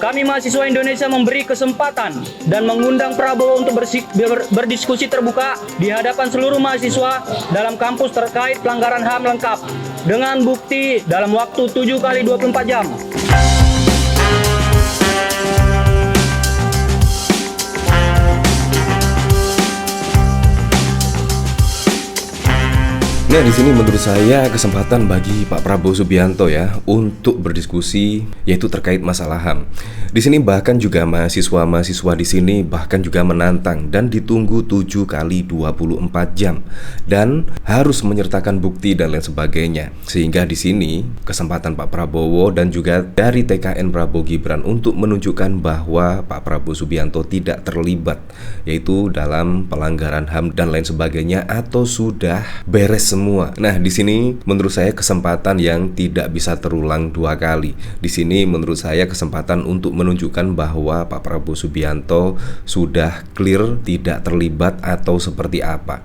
kami mahasiswa Indonesia memberi kesempatan dan mengundang Prabowo untuk berdiskusi terbuka di hadapan seluruh mahasiswa dalam kampus terkait pelanggaran HAM lengkap dengan bukti dalam waktu 7 kali 24 jam. Nah, di sini menurut saya kesempatan bagi Pak Prabowo Subianto ya untuk berdiskusi yaitu terkait masalah HAM. Di sini bahkan juga mahasiswa-mahasiswa di sini bahkan juga menantang dan ditunggu 7 kali 24 jam dan harus menyertakan bukti dan lain sebagainya. Sehingga di sini kesempatan Pak Prabowo dan juga dari TKN Prabowo Gibran untuk menunjukkan bahwa Pak Prabowo Subianto tidak terlibat yaitu dalam pelanggaran HAM dan lain sebagainya atau sudah beres semua. Nah, di sini menurut saya kesempatan yang tidak bisa terulang 2 kali. Di sini menurut saya kesempatan untuk menunjukkan bahwa Pak Prabowo Subianto sudah clear tidak terlibat atau seperti apa.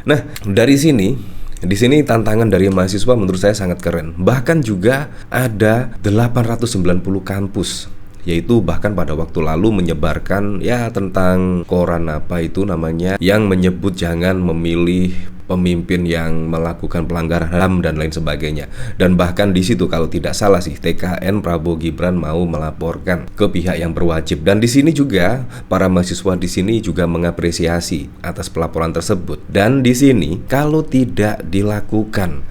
Nah, dari sini di sini tantangan dari mahasiswa menurut saya sangat keren. Bahkan juga ada 890 kampus, yaitu bahkan pada waktu lalu menyebarkan ya tentang koran apa itu namanya yang menyebut jangan memilih pemimpin yang melakukan pelanggaran HAM dan lain sebagainya. Dan bahkan di situ kalau tidak salah sih TKN Prabowo Gibran mau melaporkan ke pihak yang berwajib. Dan di sini juga para mahasiswa di sini juga mengapresiasi atas pelaporan tersebut. Dan di sini kalau tidak dilakukan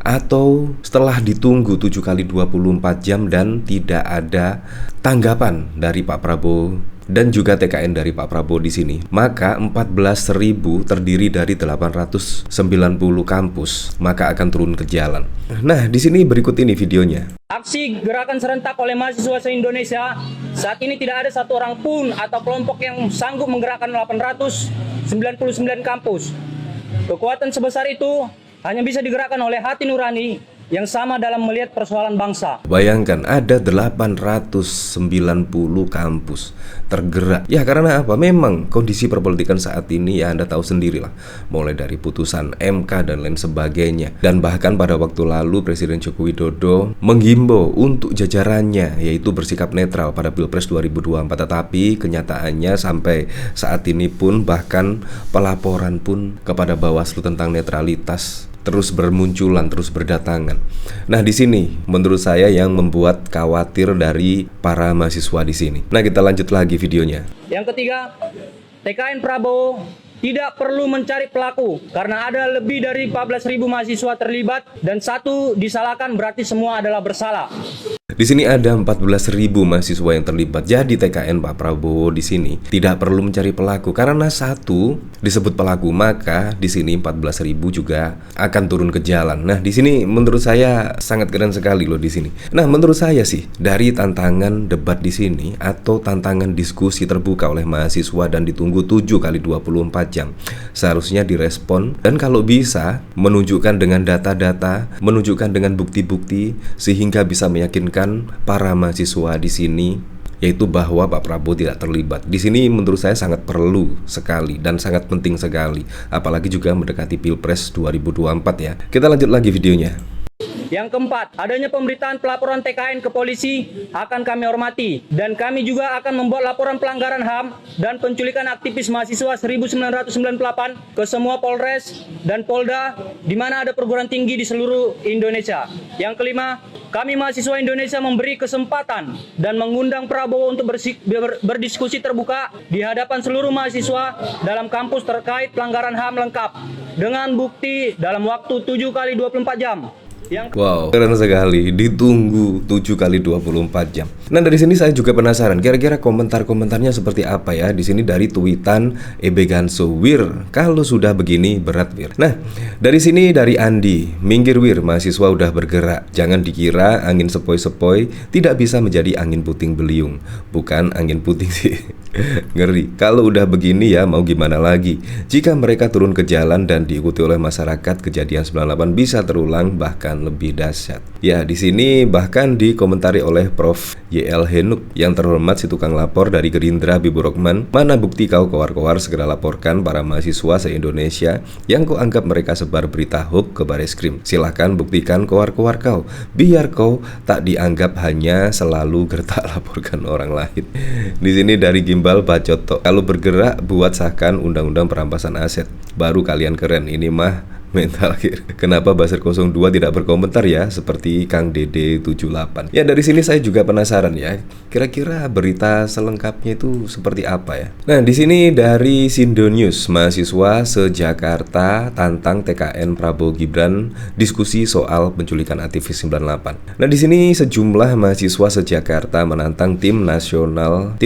atau setelah ditunggu 7 kali 24 jam dan tidak ada tanggapan dari Pak Prabowo dan juga TKN dari Pak Prabowo di sini, maka 14.000 terdiri dari 890 kampus maka akan turun ke jalan. Nah, di sini berikut ini videonya. Aksi gerakan serentak oleh mahasiswa se-Indonesia saat ini tidak ada satu orang pun atau kelompok yang sanggup menggerakkan 899 kampus. Kekuatan sebesar itu hanya bisa digerakkan oleh hati nurani yang sama dalam melihat persoalan bangsa. Bayangkan ada 890 kampus tergerak. Ya karena apa? Memang kondisi perpolitikan saat ini ya Anda tahu sendirilah. Mulai dari putusan MK dan lain sebagainya. Dan bahkan pada waktu lalu Presiden Joko Widodo menghimbau untuk jajarannya yaitu bersikap netral pada Pilpres 2024. Tetapi kenyataannya sampai saat ini pun bahkan pelaporan pun kepada Bawaslu tentang netralitas terus bermunculan, terus berdatangan. Nah, di sini menurut saya yang membuat khawatir dari para mahasiswa di sini. Nah, kita lanjut lagi videonya. Yang ketiga, TKN Prabowo tidak perlu mencari pelaku karena ada lebih dari 14.000 mahasiswa terlibat dan satu disalahkan berarti semua adalah bersalah. Di sini ada 14.000 mahasiswa yang terlibat. Jadi TKN Pak Prabowo di sini tidak perlu mencari pelaku karena satu disebut pelaku maka di sini 14.000 juga akan turun ke jalan. Nah, di sini menurut saya sangat keren sekali loh di sini. Nah, menurut saya sih dari tantangan debat di sini atau tantangan diskusi terbuka oleh mahasiswa dan ditunggu 7 kali 24 jam seharusnya direspon dan kalau bisa menunjukkan dengan data-data, menunjukkan dengan bukti-bukti sehingga bisa meyakinkan para mahasiswa di sini yaitu bahwa Pak Prabowo tidak terlibat. Di sini menurut saya sangat perlu sekali dan sangat penting sekali, apalagi juga mendekati Pilpres 2024 ya. Kita lanjut lagi videonya. Yang keempat, adanya pemberitaan pelaporan TKN ke polisi akan kami hormati dan kami juga akan membuat laporan pelanggaran HAM dan penculikan aktivis mahasiswa 1998 ke semua Polres dan Polda di mana ada perguruan tinggi di seluruh Indonesia. Yang kelima, kami mahasiswa Indonesia memberi kesempatan dan mengundang Prabowo untuk berdiskusi terbuka di hadapan seluruh mahasiswa dalam kampus terkait pelanggaran HAM lengkap dengan bukti dalam waktu 7 kali 24 jam. Wow, keren sekali. Ditunggu 7 kali 24 jam. Nah, dari sini saya juga penasaran kira-kira komentar-komentarnya seperti apa ya. Di sini dari tweetan EB Ganso, "Wir, kalau sudah begini berat, Wir." Nah, dari sini dari Andi, "Minggir, Wir, mahasiswa udah bergerak. Jangan dikira angin sepoi-sepoi tidak bisa menjadi angin puting beliung." Bukan angin puting sih. Ngeri. Kalau udah begini ya mau gimana lagi? Jika mereka turun ke jalan dan diikuti oleh masyarakat, kejadian 98 bisa terulang bahkan lebih dahsyat. Ya, di sini bahkan dikomentari oleh Prof. YL Henuk, yang terhormat si tukang lapor dari Gerindra Biburokman, mana bukti kau kowar-kowar, segera laporkan para mahasiswa se-Indonesia yang kau anggap mereka sebar berita hoax ke Bareskrim. Silahkan buktikan kowar-kowar kau, biar kau tak dianggap hanya selalu gertak laporkan orang lain. Di sini dari Gimbal Bacoto, kalau bergerak buat sahkan undang-undang perampasan aset, baru kalian keren. Ini mah mental akhir. Kenapa Basir 02 tidak berkomentar ya, seperti Kang Dede 78. Ya, dari sini saya juga penasaran ya, kira-kira berita selengkapnya itu seperti apa ya. Nah, di sini dari Sindo News, mahasiswa se-Jakarta tantang TKN Prabowo Gibran diskusi soal penculikan aktivis 98. Nah, di sini sejumlah mahasiswa se-Jakarta menantang tim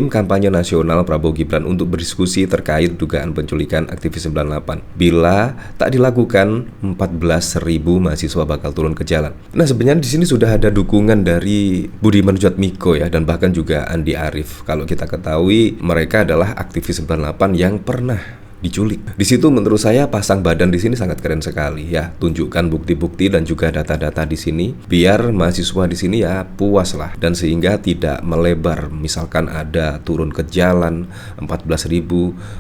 kampanye nasional Prabowo Gibran untuk berdiskusi terkait dugaan penculikan aktivis 98. Bila tak dilakukan, 14.000 mahasiswa bakal turun ke jalan. Nah, sebenarnya di sini sudah ada dukungan dari Budiman Sujatmiko ya, dan bahkan juga Andi Arief. Kalau kita ketahui mereka adalah aktivis 98 yang pernah diculik. Di situ menurut saya pasang badan di sini sangat keren sekali ya. Tunjukkan bukti-bukti dan juga data-data di sini biar mahasiswa di sini ya puas lah, dan sehingga tidak melebar. Misalkan ada turun ke jalan 14.000,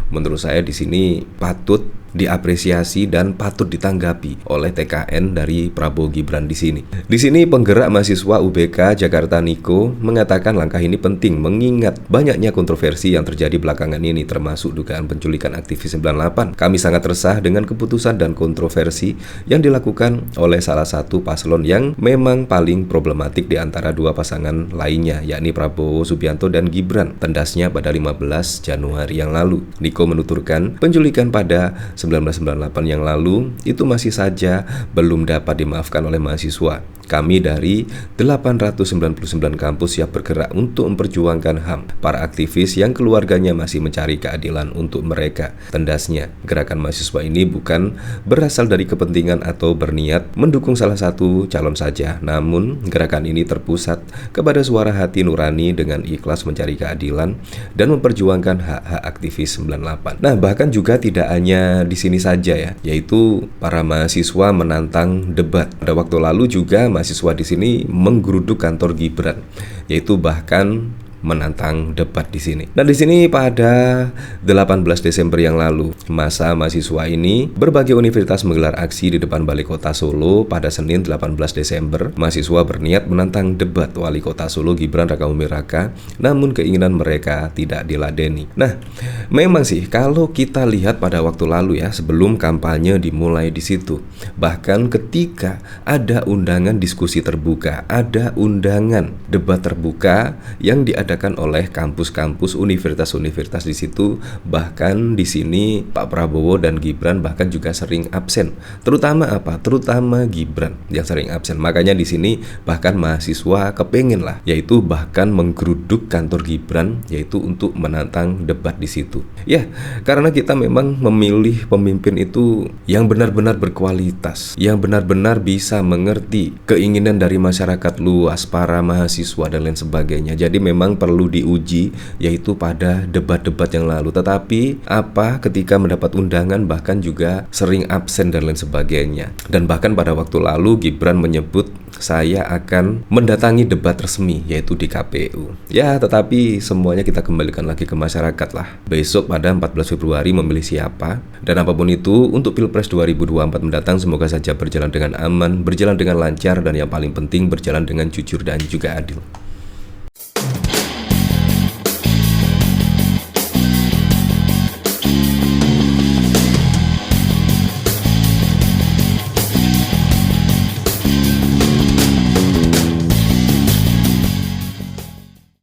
menurut saya di sini patut diapresiasi dan patut ditanggapi oleh TKN dari Prabowo Gibran di sini. Di sini penggerak mahasiswa UBK Jakarta Niko mengatakan langkah ini penting mengingat banyaknya kontroversi yang terjadi belakangan ini, termasuk dugaan penculikan aktivis 98. Kami sangat resah dengan keputusan dan kontroversi yang dilakukan oleh salah satu paslon yang memang paling problematik di antara dua pasangan lainnya, yakni Prabowo Subianto dan Gibran, tendasnya pada 15 Januari yang lalu. Niko menuturkan penculikan pada 1998 yang lalu itu masih saja belum dapat dimaafkan oleh mahasiswa. Kami dari 899 kampus siap bergerak untuk memperjuangkan HAM. Para aktivis yang keluarganya masih mencari keadilan untuk mereka. Tendasnya, gerakan mahasiswa ini bukan berasal dari kepentingan atau berniat mendukung salah satu calon saja. Namun, gerakan ini terpusat kepada suara hati nurani dengan ikhlas mencari keadilan dan memperjuangkan hak-hak aktivis 98. Nah, bahkan juga tidak hanya di sini saja ya, yaitu para mahasiswa menantang debat. Pada waktu lalu juga mahasiswa di sini menggeruduk kantor Gibran, yaitu bahkan menantang debat di sini. Nah, di sini pada 18 Desember yang lalu, masa mahasiswa ini berbagai universitas menggelar aksi di depan Balai Kota Solo pada Senin 18 Desember. Mahasiswa berniat menantang debat Wali Kota Solo Gibran Rakabuming Raka, namun keinginan mereka tidak diladeni. Nah, memang sih kalau kita lihat pada waktu lalu ya, sebelum kampanye dimulai di situ, bahkan ketika ada undangan diskusi terbuka, ada undangan debat terbuka yang diadakan oleh kampus-kampus universitas-universitas di situ. Bahkan di sini Pak Prabowo dan Gibran bahkan juga sering absen. Terutama apa? Terutama Gibran yang sering absen. Makanya di sini bahkan mahasiswa kepengen lah, yaitu bahkan menggeruduk kantor Gibran, yaitu untuk menantang debat di situ. Ya, karena kita memang memilih pemimpin itu yang benar-benar berkualitas, yang benar-benar bisa mengerti keinginan dari masyarakat luas, para mahasiswa dan lain sebagainya. Jadi memang perlu diuji, yaitu pada debat-debat yang lalu. Tetapi apa ketika mendapat undangan bahkan juga sering absen dan lain sebagainya. Dan bahkan pada waktu lalu Gibran menyebut saya akan mendatangi debat resmi, yaitu di KPU. Ya, tetapi semuanya kita kembalikan lagi ke masyarakat lah. Besok pada 14 Februari memilih siapa, dan apapun itu untuk Pilpres 2024 mendatang semoga saja berjalan dengan aman, berjalan dengan lancar, dan yang paling penting berjalan dengan jujur dan juga adil.